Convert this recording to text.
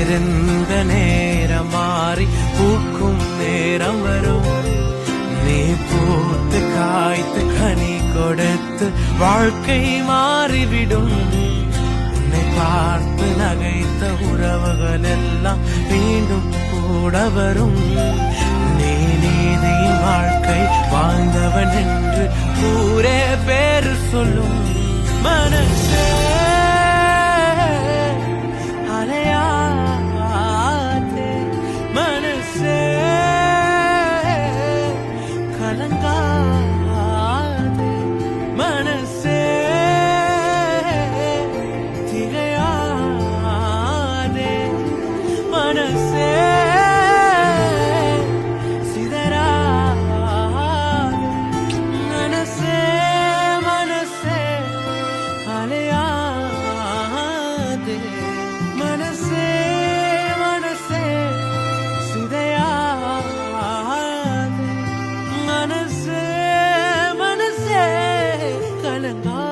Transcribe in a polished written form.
இருந்த நேரம் மாறி பூக்கும் நேரம் வரும். நீ பூத்து காய்த்து கனி கொடுத்து வாழ்க்கை மாறிவிடும். உன்னை பார்த்து நகைத்த உறவுகள் எல்லாம் மீண்டும் கூட வரும். நீ நீதியின் வாழ்க்கை வாழ்ந்தவன் என்று ஊரே பேரு சொல்லும். மனசே அலையாதே, மனசே கலங்காதே, மனசே திகையாதே, மனசே சிதறாதே, மனசே மனசே அலையாதே, மனசே மனசே சிதையாதே, மனசே மனசே கலங்கா